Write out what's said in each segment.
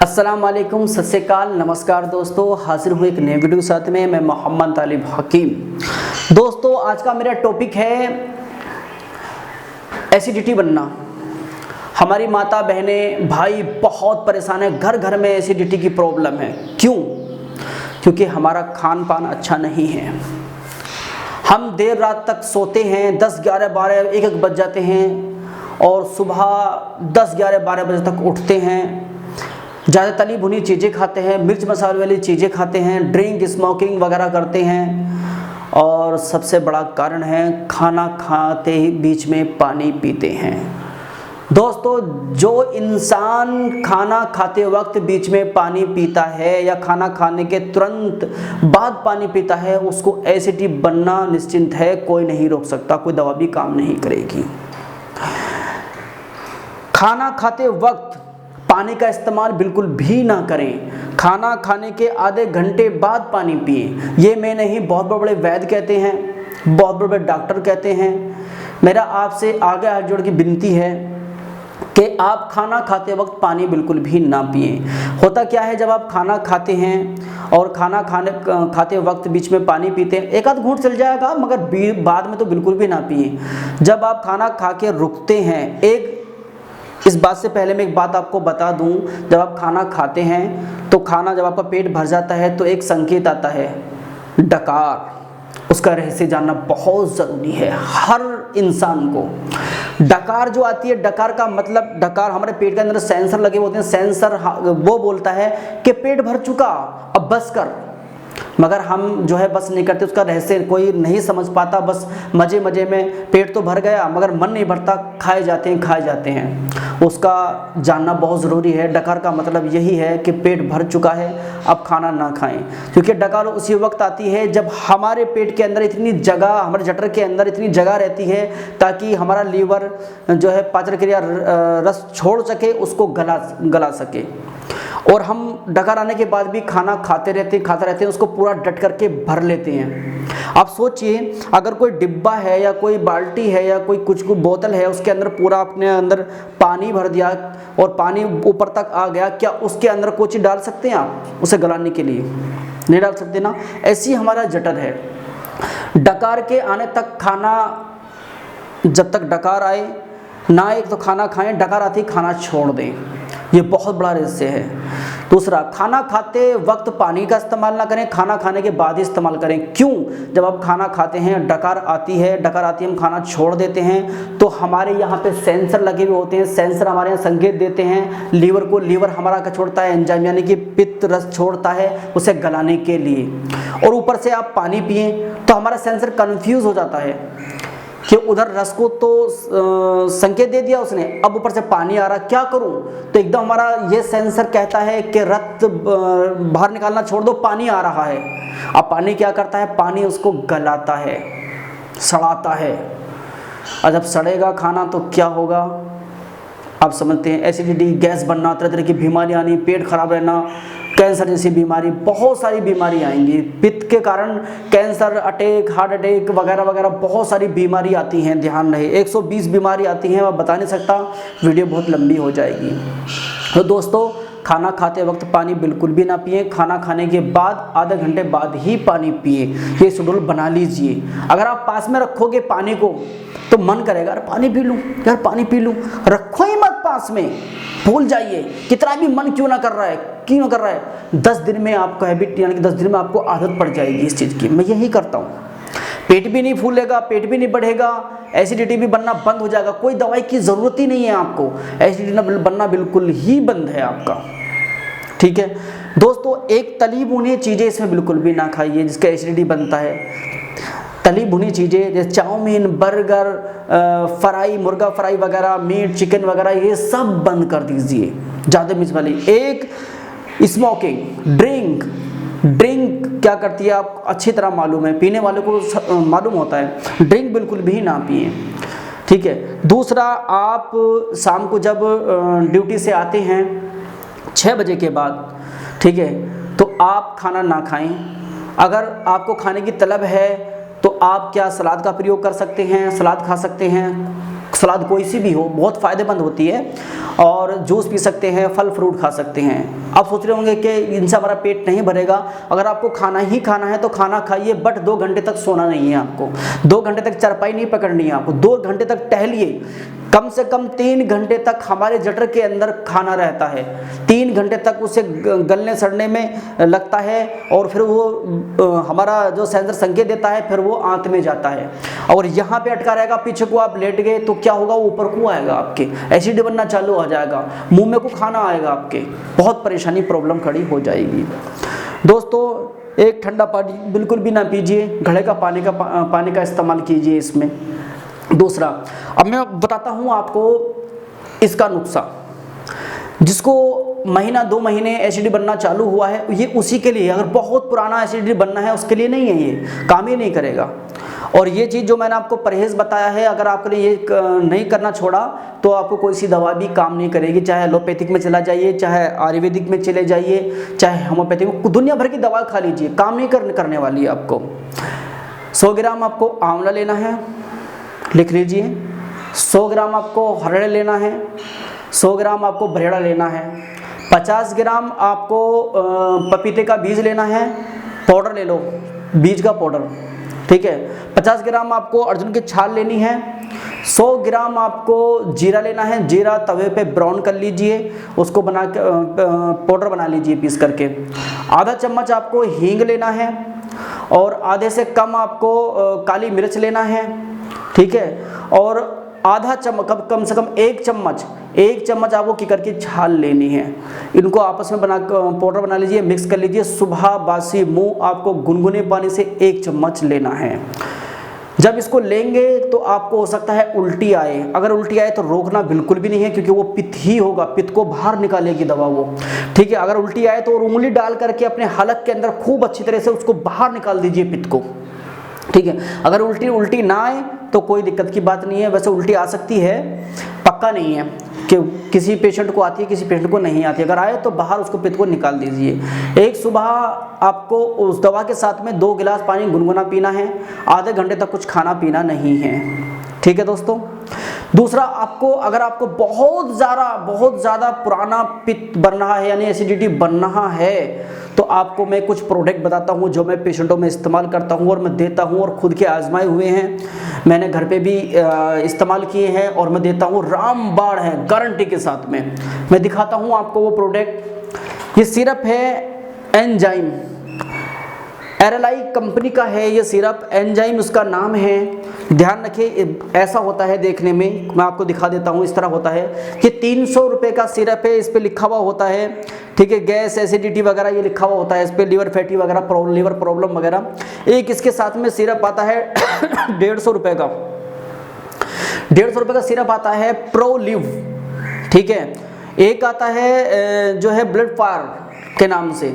अस्सलाम वालेकुम, सत श्री अकाल, नमस्कार दोस्तों। हाजिर हूँ एक नए वीडियो के साथ में। मैं मोहम्मद तालिब हकीम। दोस्तों, आज का मेरा टॉपिक है एसिडिटी बनना। हमारी माता बहनें भाई बहुत परेशान है, घर घर में एसिडिटी की प्रॉब्लम है। क्यों? क्योंकि हमारा खान पान अच्छा नहीं है। हम देर रात तक सोते हैं, 10, 11, 12, 1 बज जाते हैं और सुबह 10, 11, 12 बजे तक उठते हैं। ज़्यादा तली भुनी चीज़ें खाते हैं, मिर्च मसाले वाली चीज़ें खाते हैं, ड्रिंक स्मोकिंग वगैरह करते हैं और सबसे बड़ा कारण है खाना खाते ही बीच में पानी पीते हैं। दोस्तों, जो इंसान खाना खाते वक्त बीच में पानी पीता है या खाना खाने के तुरंत बाद पानी पीता है, उसको एसिडिटी बनना निश्चिंत है। कोई नहीं रोक सकता, कोई दवा भी काम नहीं करेगी। खाना खाते वक्त पानी का इस्तेमाल बिल्कुल भी ना करें। खाना खाने के आधे घंटे बाद पानी पिएं। ये मैं नहीं, बहुत बड़े वैद्य कहते हैं, बहुत बड़े डॉक्टर कहते हैं। मेरा आपसे आगे हाथ जोड़ की विनती है कि आप खाना खाते वक्त पानी बिल्कुल भी ना पिएं। होता क्या है, जब आप खाना खाते हैं और खाना खाते वक्त बीच में पानी पीते हैं, एक आध घूंट चल जाएगा, मगर बाद में तो बिल्कुल भी ना पिएं। जब आप खाना खा के रुकते हैं, इस बात से पहले मैं एक बात आपको बता दूं, जब आप खाना खाते हैं तो खाना जब आपका पेट भर जाता है तो एक संकेत आता है डकार। उसका रहस्य जानना बहुत ज़रूरी है हर इंसान को। डकार जो आती है, डकार का मतलब, डकार हमारे पेट के अंदर सेंसर लगे होते हैं। सेंसर वो बोलता है कि पेट भर चुका, अब बस कर। मगर हम जो है बस नहीं करते। उसका रहस्य कोई नहीं समझ पाता। बस मज़े मज़े में पेट तो भर गया मगर मन नहीं भरता, खाए जाते हैं। उसका जानना बहुत ज़रूरी है। डकार का मतलब यही है कि पेट भर चुका है, अब खाना ना खाएं। क्योंकि डकार उसी वक्त आती है जब हमारे पेट के अंदर इतनी जगह, हमारे जठर के अंदर इतनी जगह रहती है ताकि हमारा लीवर जो है पाचन क्रिया रस छोड़ सके, उसको गला सके। और हम डकार आने के बाद भी खाना खाते रहते हैं, उसको पूरा डट करके भर लेते हैं। आप सोचिए, अगर कोई डिब्बा है या कोई बाल्टी है या कोई कुछ बोतल है, उसके अंदर पूरा अपने अंदर पानी भर दिया और पानी ऊपर तक आ गया, क्या उसके अंदर कोई चीज़ डाल सकते हैं आप उसे गलाने के लिए? नहीं डाल सकते ना। ऐसी हमारा जठर है। डकार के आने तक खाना, जब तक डकार आए ना एक तो खाना खाएं, डकार आते ही खाना छोड़ दें। ये बहुत बड़ा रहस्य है। दूसरा, खाना खाते वक्त पानी का इस्तेमाल ना करें, खाना खाने के बाद ही इस्तेमाल करें। क्यों? जब आप खाना खाते हैं, डकार आती है, हम खाना छोड़ देते हैं तो हमारे यहाँ पे सेंसर लगे हुए होते हैं। सेंसर हमारे यहाँ संकेत देते हैं लीवर को। लीवर हमारा क्या छोड़ता है? एंजाइम यानी कि पित्त रस छोड़ता है उसे गलाने के लिए। और ऊपर से आप पानी पिए तो हमारा सेंसर कन्फ्यूज़ हो जाता है कि उधर रस को तो संकेत दे दिया उसने, अब ऊपर से पानी आ रहा, क्या करूं? तो एकदम हमारा ये सेंसर कहता है कि रक्त बाहर निकालना छोड़ दो, पानी आ रहा है। अब पानी क्या करता है? पानी उसको गलाता है, सड़ाता है। और जब सड़ेगा खाना तो क्या होगा आप समझते हैं? एसिडिटी, गैस बनना, तरह तरह की बीमारी आनी, पेट खराब रहना, कैंसर जैसी बीमारी, बहुत सारी बीमारी आएंगी। पित्त के कारण कैंसर, अटैक, हार्ट अटैक वगैरह वगैरह बहुत सारी बीमारी आती हैं। ध्यान रहे, 120 बीमारी आती हैं, मैं बता नहीं सकता, वीडियो बहुत लंबी हो जाएगी। तो दोस्तों, खाना खाते वक्त पानी बिल्कुल भी ना पिए। खाना खाने के बाद आधे घंटे बाद ही पानी पिए। ये शेड्यूल बना लीजिए। अगर आप पास में रखोगे पानी को तो मन करेगा यार पानी पी लूँ, यार पानी पी लूँ। रखो ही मत पास में, भूल जाइए। कितना भी मन क्यों ना कर रहा है, 10 दिन में आपको हैबिट, यानी कि 10 दिन में आपको आदत पड़ जाएगी इस चीज़ की। मैं यही करता हूँ। पेट भी नहीं फूलेगा, पेट भी नहीं बढ़ेगा, एसिडिटी भी बनना बंद हो जाएगा। कोई दवाई की ज़रूरत ही नहीं है आपको। एसिडिटी बनना बिल्कुल ही बंद है आपका। ठीक है दोस्तों, एक तली भुनी चीज़ें इसमें बिल्कुल भी ना खाइए जिसका एसिडिटी बनता है। तली भुनी चीज़ें जैसे चाउमीन, बर्गर, फ्राई, मुर्गा फ्राई वगैरह, मीट, चिकन वगैरह, ये सब बंद कर दीजिए। ज़्यादा मिर्च वाली। एक स्मोकिंग, ड्रिंक क्या करती है आप अच्छी तरह मालूम है, पीने वाले को मालूम होता है। ड्रिंक बिल्कुल भी ना पिए। ठीक है। दूसरा, आप शाम को जब ड्यूटी से आते हैं 6 बजे के बाद, ठीक है, तो आप खाना ना खाएं। अगर आपको खाने की तलब है तो आप क्या सलाद का प्रयोग कर सकते हैं, सलाद खा सकते हैं। सलाद कोई सी भी हो बहुत फ़ायदेमंद होती है, और जूस पी सकते हैं, फल फ्रूट खा सकते हैं। आप सोच रहे होंगे कि इनसे हमारा पेट नहीं भरेगा। अगर आपको खाना ही खाना है तो खाना खाइए, बट 2 घंटे तक सोना नहीं है आपको, 2 घंटे तक चारपाई नहीं पकड़नी है आपको, 2 घंटे तक टहलिए। कम से कम 3 घंटे तक हमारे जठर के अंदर खाना रहता है, 3 घंटे तक उसे गलने सड़ने में लगता है, और फिर वो हमारा जो सेंसर संकेत देता है, फिर वो आंत में जाता है, और यहाँ पे अटका रहेगा। पीछे को आप लेट गए तो क्या होगा, ऊपर को आएगा, आपके एसिड बनना चालू हो जाएगा, मुंह में को खाना आएगा, आपके बहुत परेशानी प्रॉब्लम खड़ी हो जाएगी। दोस्तों, एक ठंडा पानी बिल्कुल भी ना पीजिए, घड़े का पानी का इस्तेमाल कीजिए इसमें। दूसरा, अब मैं बताता हूँ आपको इसका नुस्खा। जिसको महीना 2 महीने एसिडिटी बनना चालू हुआ है, ये उसी के लिए। अगर बहुत पुराना एसिडिटी बनना है उसके लिए नहीं है, ये काम ही नहीं करेगा। और ये चीज़ जो मैंने आपको परहेज़ बताया है, अगर आपने ये नहीं करना छोड़ा तो आपको कोई सी दवा भी काम नहीं करेगी। चाहे एलोपैथिक में चला जाइए, चाहे आयुर्वेदिक में चले जाइए, चाहे होम्योपैथिक में, दुनिया भर की दवा खा लीजिए, काम नहीं करने वाली है आपको। 100 ग्राम आपको आंवला लेना है, लिख लीजिए। 100 ग्राम आपको हरड़ लेना है, 100 ग्राम आपको बरेड़ा लेना है, 50 ग्राम आपको पपीते का बीज लेना है, पाउडर ले लो, बीज का पाउडर, ठीक है। 50 ग्राम आपको अर्जुन की छाल लेनी है, 100 ग्राम आपको जीरा लेना है, जीरा तवे पे ब्राउन कर लीजिए, उसको बना के पाउडर बना लीजिए पीस करके। आधा चम्मच आपको हींग लेना है, और आधे से कम आपको काली मिर्च लेना है, ठीक है। और आधा चम्मच, कम से कम 1 चम्मच आपको कीकर की छाल लेनी है। इनको आपस में पाउडर बना लीजिए, मिक्स कर लीजिए। सुबह बासी मुंह आपको गुनगुने पानी से 1 चम्मच लेना है। जब इसको लेंगे तो आपको हो सकता है उल्टी आए। अगर उल्टी आए तो रोकना बिल्कुल भी नहीं है, क्योंकि वो पित्त ही होगा, पित्त को बाहर निकालेगी दवा वो, ठीक है। अगर उल्टी आए तो उंगली डाल करके अपने हलक के अंदर खूब अच्छी तरह से उसको बाहर निकाल दीजिए पित्त को, ठीक है। अगर उल्टी ना आए तो कोई दिक्कत की बात नहीं है। वैसे उल्टी आ सकती है, पक्का नहीं है कि किसी पेशेंट को आती है, किसी पेशेंट को नहीं आती। अगर आए तो बाहर उसको पित्त को निकाल दीजिए। एक सुबह आपको उस दवा के साथ में 2 गिलास पानी गुनगुना पीना है, आधे घंटे तक कुछ खाना पीना नहीं है, ठीक है दोस्तों। दूसरा, अगर आपको बहुत ज़्यादा पुराना पित्त बन रहा है, यानी एसिडिटी बन रहा है, तो आपको मैं कुछ प्रोडक्ट बताता हूँ जो मैं पेशेंटों में इस्तेमाल करता हूँ और मैं देता हूँ, और खुद के आजमाए हुए हैं, मैंने घर पे भी इस्तेमाल किए हैं, और मैं देता हूँ, रामबाण है गारंटी के साथ में। मैं दिखाता हूँ आपको वो प्रोडक्ट। ये सिरप है एंजाइम, एरलाई कंपनी का है ये सिरप, एंजाइम उसका नाम है। ध्यान रखिए, ऐसा होता है देखने में, मैं आपको दिखा देता हूँ, इस तरह होता है। ये 300 रुपये का सिरप है, इस पे लिखा हुआ होता है, ठीक है, गैस एसिडिटी वगैरह ये लिखा हुआ होता है, इस पे लिवर फैटी वगैरह, लिवर प्रॉब्लम वगैरह। एक इसके साथ में सिरप आता है 150 रुपये का, 150 रुपये का सिरप आता है प्रोलिव, ठीक है। एक आता है जो है ब्लड फायर के नाम से।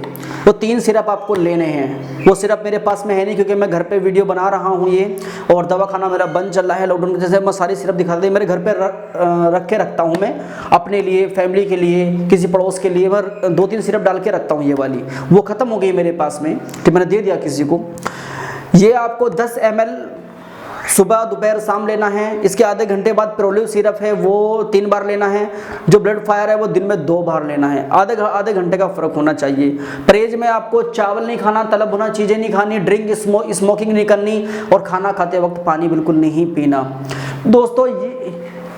वो 3 सिरप आपको लेने हैं। वो सिरप मेरे पास में है नहीं, क्योंकि मैं घर पे वीडियो बना रहा हूँ ये, और दवाखाना मेरा बंद चल रहा है लॉकडाउन की वजह से। मैं सारी सिरप दिखा देती, मेरे घर पे रख के रखता हूँ मैं, अपने लिए, फैमिली के लिए, किसी पड़ोस के लिए। मैं 2-3 सिरप डाल के रखता हूँ ये वाली। वो ख़त्म हो गई मेरे पास में, तो मैंने दे दिया किसी को। ये आपको 10 ml सुबह दोपहर शाम लेना है। इसके आधे घंटे बाद प्रोलिव सिरप है वो 3 बार लेना है। जो ब्लड फायर है वो दिन में 2 बार लेना है। आधे घंटे का फर्क होना चाहिए। परहेज में आपको चावल नहीं खाना, तलब भुना चीज़ें नहीं खानी, ड्रिंक स्मोकिंग नहीं करनी, और खाना खाते वक्त पानी बिल्कुल नहीं पीना। दोस्तों,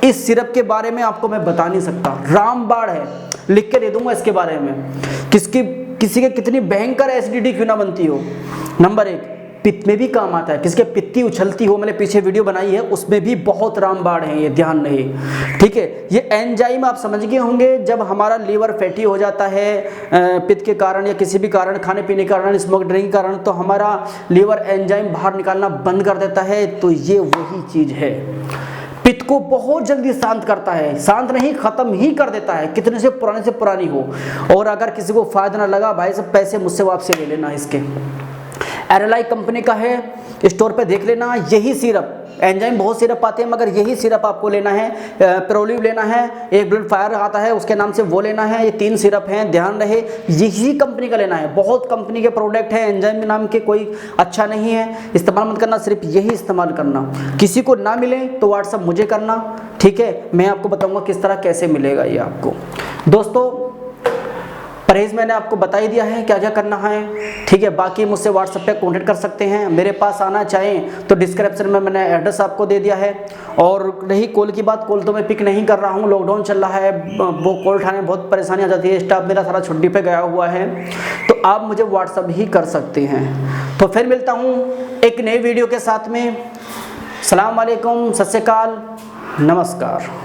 इस सिरप के बारे में आपको मैं बता नहीं सकता, रामबाण है, लिख के दे दूंगा इसके बारे में। किसी के कितनी भयंकर एसिडिटी क्यों ना बनती हो। नंबर 1, पित्त में भी काम आता है। किसके पित्ती उछलती हो, मैंने पीछे वीडियो बनाई है, उसमें भी बहुत रामबाण है, ये ध्यान रहे, ठीक है। ये एंजाइम आप समझ गए होंगे, जब हमारा लीवर फैटी हो जाता है पित्त के कारण या किसी भी कारण, खाने पीने के कारण, स्मोक ड्रिंक के कारण, तो हमारा लीवर एंजाइम बाहर निकालना बंद कर देता है। तो ये वही चीज़ है, पित्त को बहुत जल्दी शांत करता है, शांत नहीं खत्म ही कर देता है, कितने से पुरानी हो। और अगर किसी को फायदा ना लगा, भाई सब पैसे मुझसे वापस ले लेना। इसके एरलाई कंपनी का है, स्टोर पे देख लेना। यही सिरप एंजाइम बहुत सिरप आते हैं, मगर यही सिरप आपको लेना है। प्रोलिव लेना है, एक ब्लड फायर आता है उसके नाम से वो लेना है। ये 3 सिरप हैं, ध्यान रहे यही कंपनी का लेना है। बहुत कंपनी के प्रोडक्ट हैं, एंजाइम नाम के कोई अच्छा नहीं है, इस्तेमाल मत करना, सिर्फ यही इस्तेमाल करना। किसी को ना मिले तो व्हाट्सअप मुझे करना, ठीक है, मैं आपको बताऊंगा किस तरह कैसे मिलेगा ये आपको। दोस्तों परहेज मैंने आपको बता ही दिया है क्या क्या करना है, ठीक है। बाकी मुझसे व्हाट्सएप पे कांटेक्ट कर सकते हैं, मेरे पास आना चाहें तो डिस्क्रिप्शन में मैंने एड्रेस आपको दे दिया है। और रही कॉल की बात, कॉल तो मैं पिक नहीं कर रहा हूँ, लॉकडाउन चल रहा है, वो कॉल उठाने में बहुत परेशानी आ जाती है, स्टाफ मेरा सारा छुट्टी पे गया हुआ है, तो आप मुझे व्हाट्सएप ही कर सकते हैं। तो फिर मिलता हूँ एक नए वीडियो के साथ में। सलाम वालेकुम, सत श्री अकाल, नमस्कार।